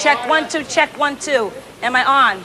Check 1 2, check 1 2. Am I on?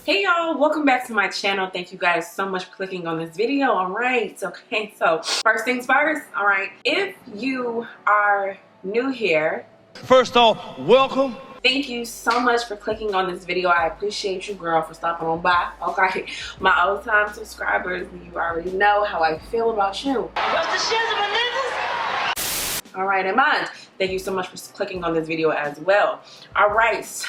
Hey y'all, welcome back to my channel. Thank you guys so much for clicking on this video. All right, okay, so first things first. All right, if you are new here, first off, welcome. Thank you so much for clicking on this video. I appreciate you, girl, for stopping on by. Okay, my old time subscribers, you already know how I feel about you. What's the shizzle, my niggas? All right, and mind, thank you so much for clicking on this video as well. All right, so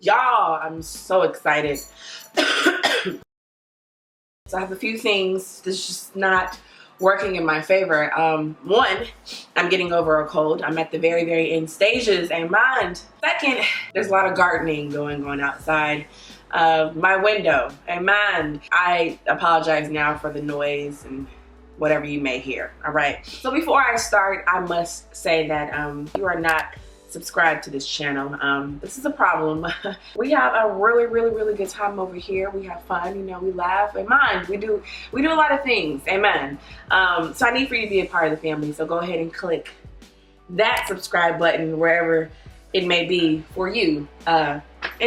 y'all, I'm so excited. So I have a few things that's just not working in my favor. One, I'm getting over a cold. I'm at the very end stages, and mind. Second, there's a lot of gardening going on outside of my window. And mind, I apologize now for the noise and whatever you may hear. All right, so before I start, I must say that you are not subscribe to this channel. This is a problem. We have a really good time over here. We have fun, you know, we laugh, and mind, we do a lot of things, amen. So I need for you to be a part of the family, so go ahead and click that subscribe button wherever it may be for you, and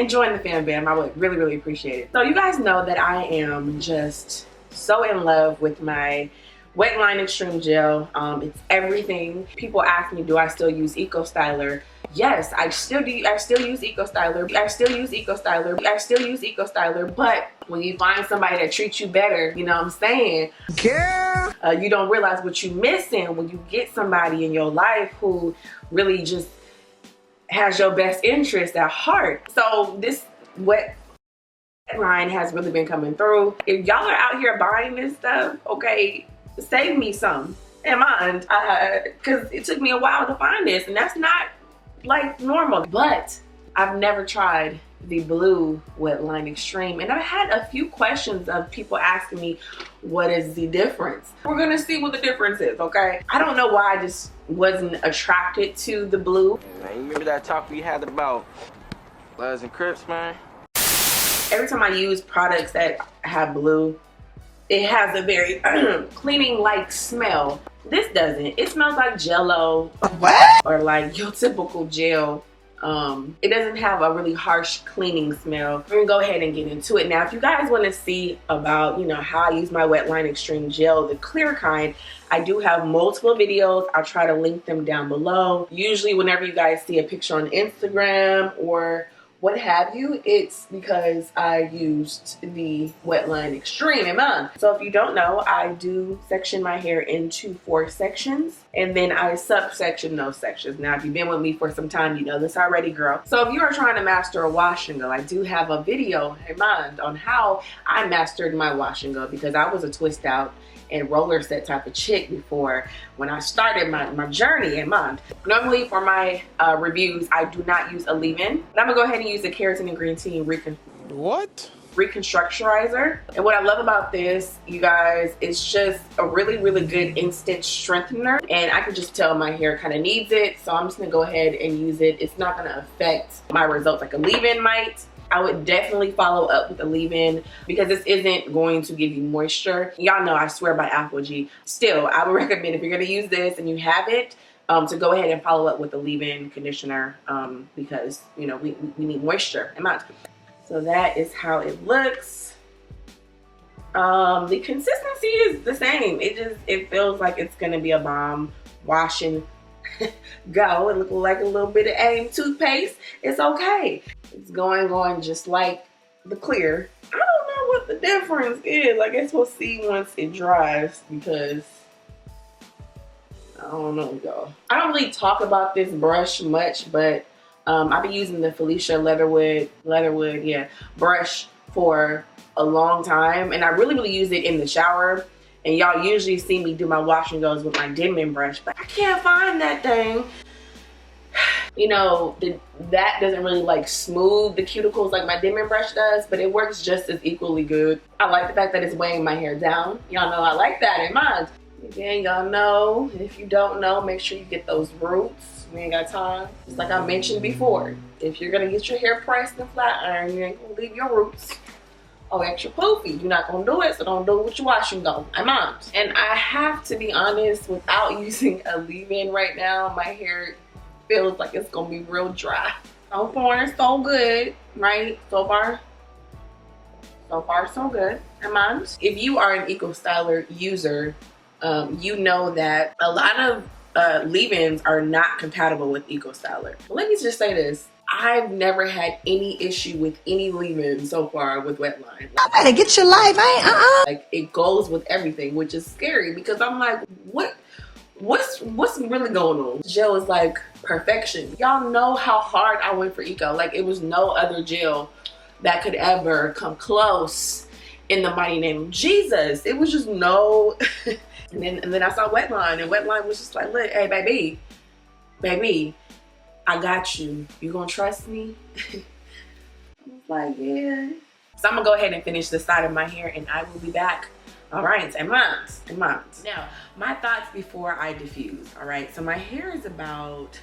join the fam bam. I would really appreciate it. So you guys know that I am just so in love with my WETLINE Extreme Gel. It's everything. People ask me, do I still use Eco Styler? Yes, I still do. I still use Eco Styler. I still use Eco Styler. I still use Eco Styler. But when you find somebody that treats you better, you know what I'm saying? Yeah. You don't realize what you're missing when you get somebody in your life who really just has your best interest at heart. So this WETLINE has really been coming through. If y'all are out here buying this stuff, okay, save me some and mind, because it took me a while to find this, and that's not like normal. But I've never tried the blue WETLINE Extreme, and I've had a few questions of people asking me what is the difference. We're gonna see what the difference is, okay? I don't know why I just wasn't attracted to the blue. Man, you remember that talk we had about Bloods and Crips, man? Every time I use products that have blue, it has a very cleaning like smell. This doesn't. It smells like Jello. What? Or like your typical gel. It doesn't have a really harsh cleaning smell. We're gonna go ahead and get into it. Now, if you guys want to see about, you know, how I use my WETLINE Extreme Gel, the clear kind, I do have multiple videos. I'll try to link them down below. Usually whenever you guys see a picture on Instagram or what have you, it's because I used the WETLINE Extreme in mine. So if you don't know, I do section my hair into 4 sections, and then I subsection those sections. Now, if you've been with me for some time, you know this already, girl. So if you are trying to master a wash and go, I do have a video in mind on how I mastered my wash and go, because I was a twist out and roller set type of chick before when I started my journey in mind. Normally for my reviews, I do not use a leave-in, but I'm gonna go ahead and use the keratin and green tea reconstructurizer. And what I love about this, you guys, it's just a really good instant strengthener, and I can just tell my hair kind of needs it, so I'm just gonna go ahead and use it. It's not gonna affect my results like a leave-in might. I would definitely follow up with a leave-in because this isn't going to give you moisture. Y'all know I swear by Apple G. Still, I would recommend if you're gonna use this and you have it, to go ahead and follow up with a leave-in conditioner, because, you know, we need moisture in mind. So that is how it looks. The consistency is the same. It feels like it's gonna be a bomb wash and go. It looks like a little bit of AIM toothpaste. It's okay. It's going just like the clear. I don't know what the difference is. I guess we'll see once it dries, because I don't know, y'all. I don't really talk about this brush much, but I've been using the Felicia Leatherwood brush for a long time, and I really use it in the shower. And y'all usually see me do my wash and goes with my Denman brush, but I can't find that thing. You know, that doesn't really like smooth the cuticles like my Denman brush does, but it works just as equally good. I like the fact that it's weighing my hair down. Y'all know I like that in mine. Again, y'all know, and if you don't know, make sure you get those roots. We ain't got time. Just like I mentioned before, if you're gonna get your hair pressed and flat iron, you ain't gonna leave your roots extra poofy. You're not gonna do it, so don't do it with your washing go. I'm on. And I have to be honest, without using a leave-in right now, my hair feels like it's gonna be real dry. So far, so good, right? So far, so good. I'm on. If you are an EcoStyler user, you know that a lot of leave-ins are not compatible with EcoStyler. But let me just say this. I've never had any issue with any leave-in so far with WETLINE. I better get your life, Like, it goes with everything, which is scary because I'm like, what's really going on? Gel is like perfection. Y'all know how hard I went for Eco. Like, it was no other gel that could ever come close in the mighty name of Jesus. It was just no. and then I saw WETLINE, and WETLINE was just like, look, hey baby, I got you. You gonna trust me? I was like, yeah. So I'm gonna go ahead and finish the side of my hair, and I will be back. All right, and months. Now, my thoughts before I diffuse. All right, so my hair is about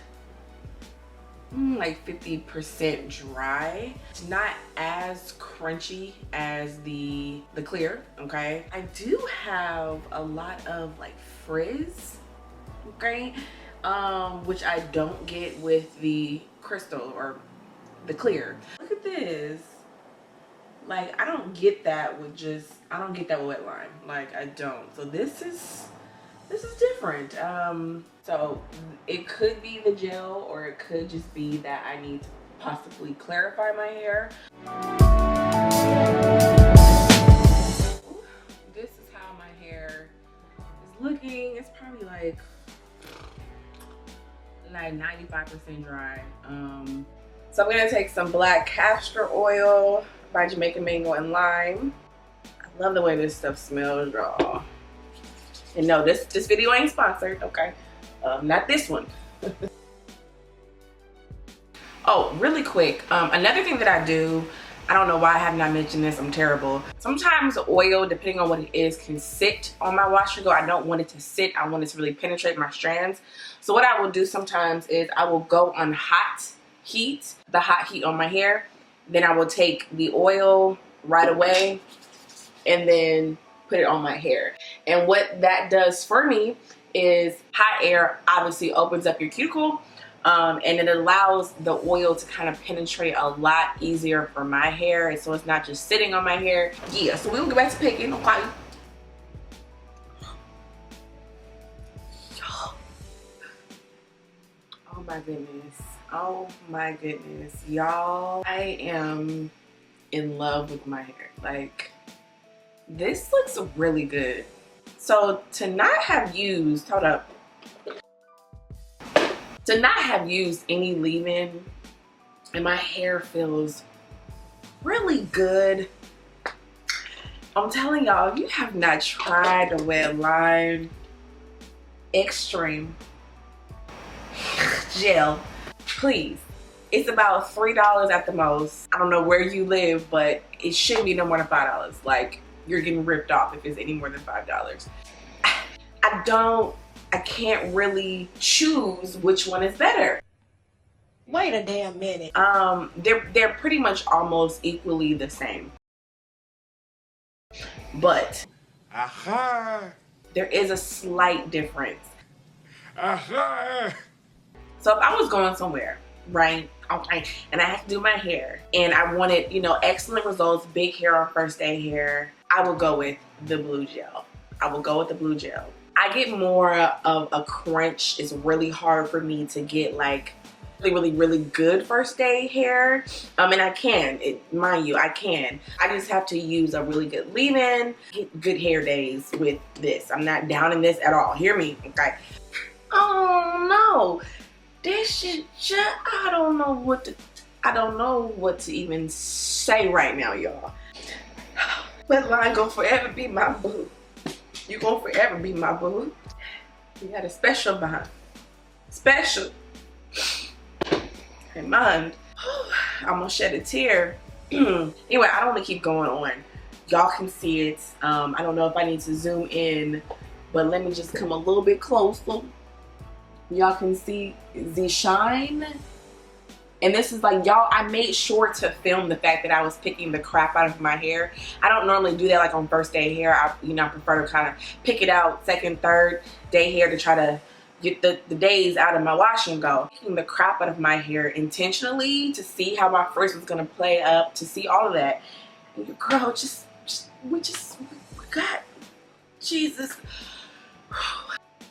like 50% dry. It's not as crunchy as the clear. Okay, I do have a lot of like frizz. Okay. Which I don't get with the crystal or the clear. Look at this. Like, I don't get that with WETLINE. Like, I don't. So this is different. So it could be the gel, or it could just be that I need to possibly clarify my hair. This is how my hair is looking. It's probably like 95% dry. So I'm gonna take some black castor oil by Jamaican Mango and Lime. I love the way this stuff smells, y'all. And no, this video ain't sponsored, okay? Not this one. Oh, really quick, another thing that I do, I don't know why I have not mentioned this, I'm terrible. Sometimes oil, depending on what it is, can sit on my wash and go. I don't want it to sit, I want it to really penetrate my strands. So what I will do sometimes is I will go on the hot heat on my hair. Then I will take the oil right away and then put it on my hair. And what that does for me is hot air obviously opens up your cuticle. And it allows the oil to kind of penetrate a lot easier for my hair, and so it's not just sitting on my hair. Yeah, so we'll get back to picking, okay? Oh my goodness. Oh my goodness. Y'all, I am in love with my hair. Like, this looks really good. So to not have used, hold up. To not have used any leave-in, and my hair feels really good. I'm telling y'all, you have not tried the WETLINE Extreme gel, please. It's about $3 at the most. I don't know where you live, but it shouldn't be no more than $5. Like, you're getting ripped off if it's any more than $5. I can't really choose which one is better. Wait a damn minute. They're pretty much almost equally the same. But there is a slight difference. So if I was going somewhere, right, okay, and I had to do my hair, and I wanted, you know, excellent results, big hair on first day hair, I would go with the blue gel. I get more of a crunch. It's really hard for me to get like really good first day hair. And I can, mind you, I can. I just have to use a really good leave-in, get good hair days with this. I'm not down in this at all. Hear me, okay? Oh no, this shit just, I don't know what to even say right now, y'all. WETLINE gonna forever be my boo. You gonna forever be my boo. You had a special bond. Special. And mine. I'm gonna shed a tear. Anyway, I don't want to keep going on. Y'all can see it. I don't know if I need to zoom in, But let me just come a little bit closer. Y'all can see the shine. And this is like, y'all, I made sure to film the fact that I was picking the crap out of my hair. I don't normally do that like on first day hair. I prefer to kind of pick it out second, third day hair to try to get the days out of my wash and go. Picking the crap out of my hair intentionally to see how my frizz was gonna play up, to see all of that. And your girl we got, Jesus.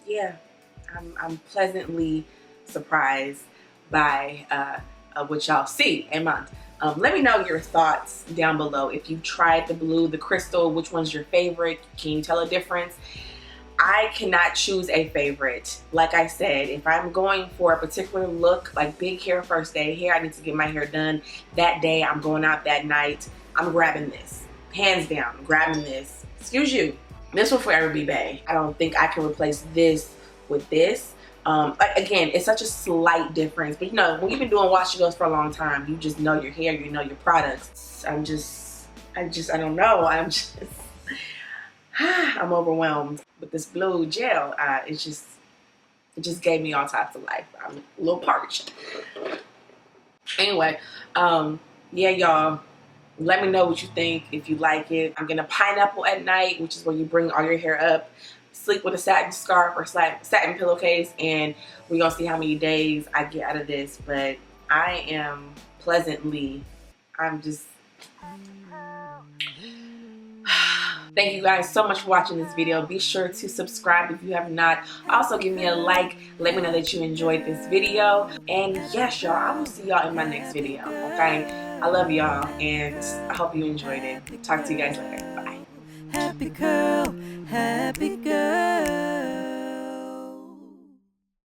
Yeah, I'm pleasantly surprised by what y'all see and month. Let me know your thoughts down below. If you've tried the blue, the crystal, which one's your favorite? Can you tell a difference? I cannot choose a favorite. Like I said, if I'm going for a particular look, like big hair, first day hair, I need to get my hair done that day. I'm going out that night. I'm grabbing this. Hands down, grabbing this. Excuse you. This will forever be bae. I don't think I can replace this with this. Again, it's such a slight difference, but you know, when you've been doing wash and goes for a long time, you just know your hair, you know your products. I don't know. I'm overwhelmed with this blue gel. It just gave me all types of life. I'm a little parched. Anyway, yeah, y'all, let me know what you think, if you like it. I'm gonna pineapple at night, which is where you bring all your hair up, sleep with a satin scarf or satin pillowcase, and we're gonna see how many days I get out of this. But I am pleasantly, thank you guys so much for watching this video. Be sure to subscribe if you have not. Also give me a like. Let me know that you enjoyed this video. And yes, y'all, I will see y'all in my next video, okay? I love y'all, and I hope you enjoyed it. Talk to you guys later. Bye. Happy girl, happy